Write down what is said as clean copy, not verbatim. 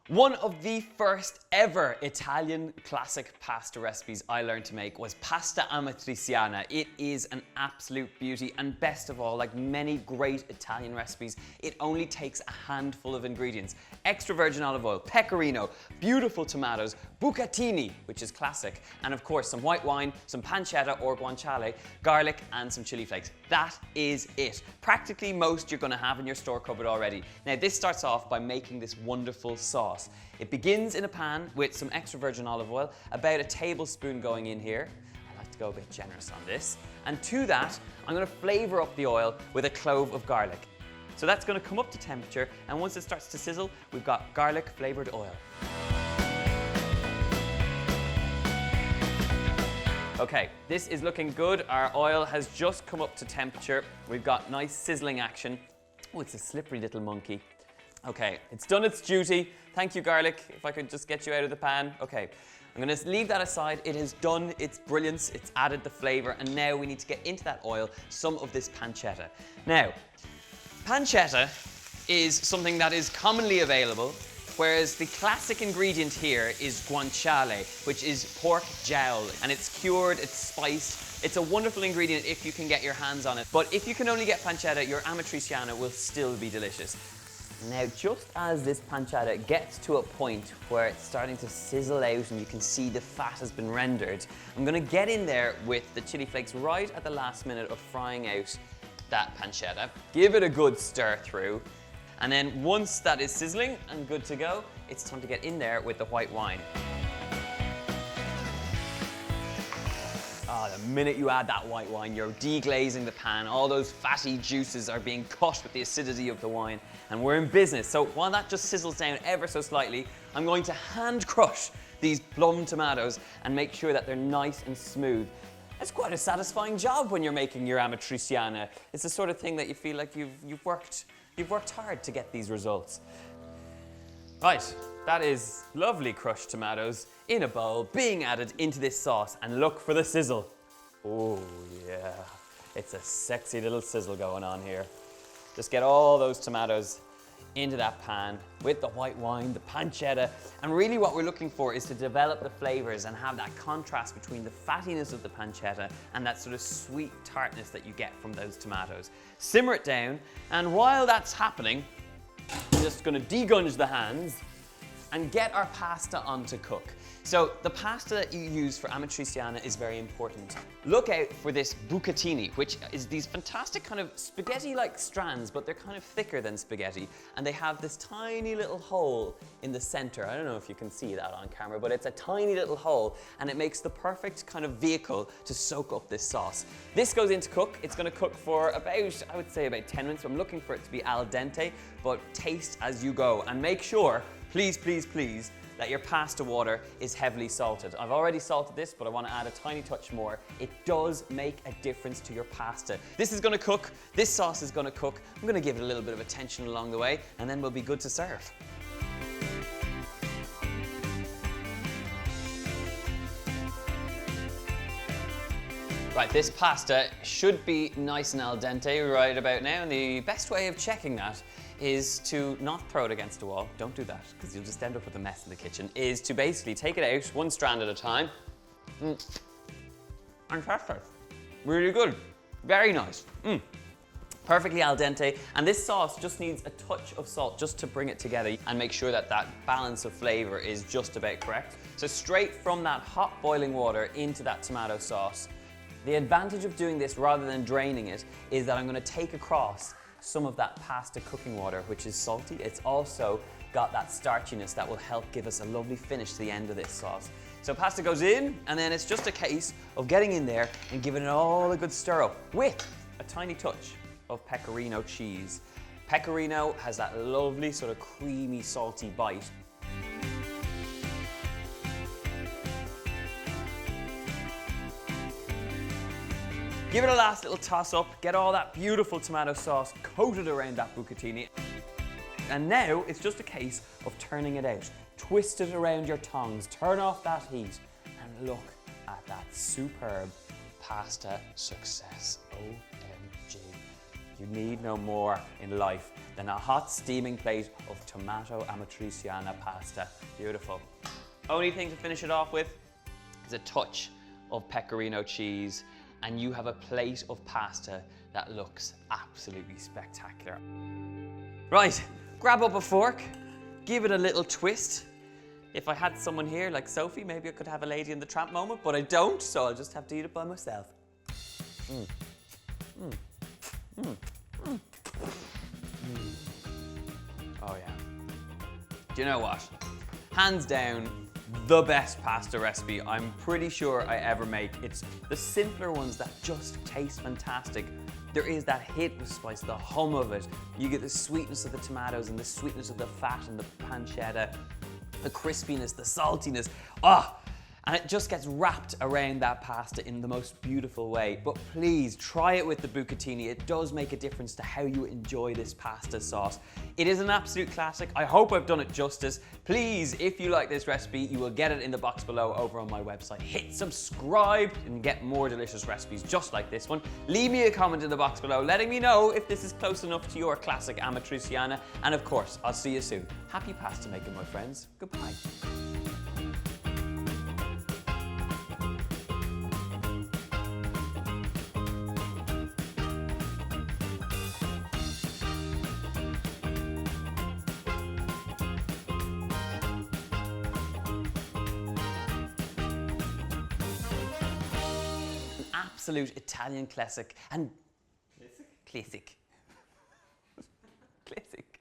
One of the first ever Italian classic pasta recipes I learned to make was pasta Amatriciana. It is an absolute beauty, and best of all, like many great Italian recipes, it only takes a handful of ingredients. Extra virgin olive oil, pecorino, beautiful tomatoes, bucatini, which is classic, and of course some white wine, some pancetta or guanciale, garlic and some chili flakes. That is it. Practically most you're going to have in your store cupboard already. Now this starts off by making this wonderful sauce. It begins in a pan with some extra virgin olive oil, about a tablespoon going in here. I like to go a bit generous on this. And to that, I'm going to flavour up the oil with a clove of garlic. So that's going to come up to temperature, and once it starts to sizzle, we've got garlic flavoured oil. Okay, this is looking good. Our oil has just come up to temperature. We've got nice sizzling action. Oh, it's a slippery little monkey. Okay, it's done its duty. Thank you, garlic. If I could just get you out of the pan. Okay, I'm gonna leave that aside. It has done its brilliance. It's added the flavor, and now we need to get into that oil some of this pancetta. Now, pancetta is something that is commonly available, whereas the classic ingredient here is guanciale, which is pork jowl, and it's cured, it's spiced. It's a wonderful ingredient if you can get your hands on it, but if you can only get pancetta, your Amatriciana will still be delicious. Now, just as this pancetta gets to a point where it's starting to sizzle out and you can see the fat has been rendered, I'm gonna get in there with the chili flakes right at the last minute of frying out that pancetta. Give it a good stir through. And then once that is sizzling and good to go, it's time to get in there with the white wine. Oh, the minute you add that white wine, you're deglazing the pan. All those fatty juices are being cut with the acidity of the wine, and we're in business. So while that just sizzles down ever so slightly, I'm going to hand crush these plum tomatoes and make sure that they're nice and smooth. It's quite a satisfying job when you're making your Amatriciana. It's the sort of thing that you feel like you've worked hard to get these results. Right, that is lovely crushed tomatoes in a bowl being added into this sauce, and look for the sizzle. Oh yeah, it's a sexy little sizzle going on here. Just get all those tomatoes into that pan with the white wine, the pancetta, and really what we're looking for is to develop the flavors and have that contrast between the fattiness of the pancetta and that sort of sweet tartness that you get from those tomatoes. Simmer it down, and while that's happening, we're just going to degunge the hands and get our pasta on to cook. So the pasta that you use for Amatriciana is very important. Look out for this bucatini, which is these fantastic kind of spaghetti-like strands, but they're kind of thicker than spaghetti, and they have this tiny little hole in the center. I don't know if you can see that on camera, but it's a tiny little hole, and it makes the perfect kind of vehicle to soak up this sauce. This goes in to cook. It's gonna cook for about, I would say about 10 minutes. I'm looking for it to be al dente, but taste as you go, and make sure, please, please, please, that your pasta water is heavily salted. I've already salted this, but I want to add a tiny touch more. It does make a difference to your pasta. This is going to cook, this sauce is going to cook. I'm going to give it a little bit of attention along the way, and then we'll be good to serve. Right, this pasta should be nice and al dente right about now, and the best way of checking that is to not throw it against the wall. Don't do that, because you'll just end up with a mess in the kitchen. Is to basically take it out one strand at a time. Fantastic. Really good. Very nice. Perfectly al dente. And this sauce just needs a touch of salt just to bring it together and make sure that that balance of flavor is just about correct. So straight from that hot boiling water into that tomato sauce. The advantage of doing this rather than draining it is that I'm going to take across some of that pasta cooking water, which is salty. It's also got that starchiness that will help give us a lovely finish to the end of this sauce. So pasta goes in, and then it's just a case of getting in there and giving it all a good stir up with a tiny touch of pecorino cheese. Pecorino has that lovely sort of creamy, salty bite. Give it a last little toss up, get all that beautiful tomato sauce coated around that bucatini. And now it's just a case of turning it out. Twist it around your tongs, turn off that heat, and look at that superb pasta success. OMG. You need no more in life than a hot steaming plate of tomato Amatriciana pasta. Beautiful. Only thing to finish it off with is a touch of pecorino cheese, and you have a plate of pasta that looks absolutely spectacular. Right, grab up a fork, give it a little twist. If I had someone here like Sophie, maybe I could have a Lady in the Tramp moment, but I don't, so I'll just have to eat it by myself. Oh yeah. Do you know what? Hands down, the best pasta recipe I'm pretty sure I ever make. It's the simpler ones that just taste fantastic. There is that hit with spice, the hum of it. You get the sweetness of the tomatoes and the sweetness of the fat and the pancetta, the crispiness, the saltiness. And it just gets wrapped around that pasta in the most beautiful way. But please try it with the bucatini. It does make a difference to how you enjoy this pasta sauce. It is an absolute classic. I hope I've done it justice. Please, if you like this recipe, you will get it in the box below over on my website. Hit subscribe and get more delicious recipes just like this one. Leave me a comment in the box below letting me know if this is close enough to your classic Amatriciana. And of course, I'll see you soon. Happy pasta making, my friends. Goodbye. Absolute Italian classic and classic. Classic.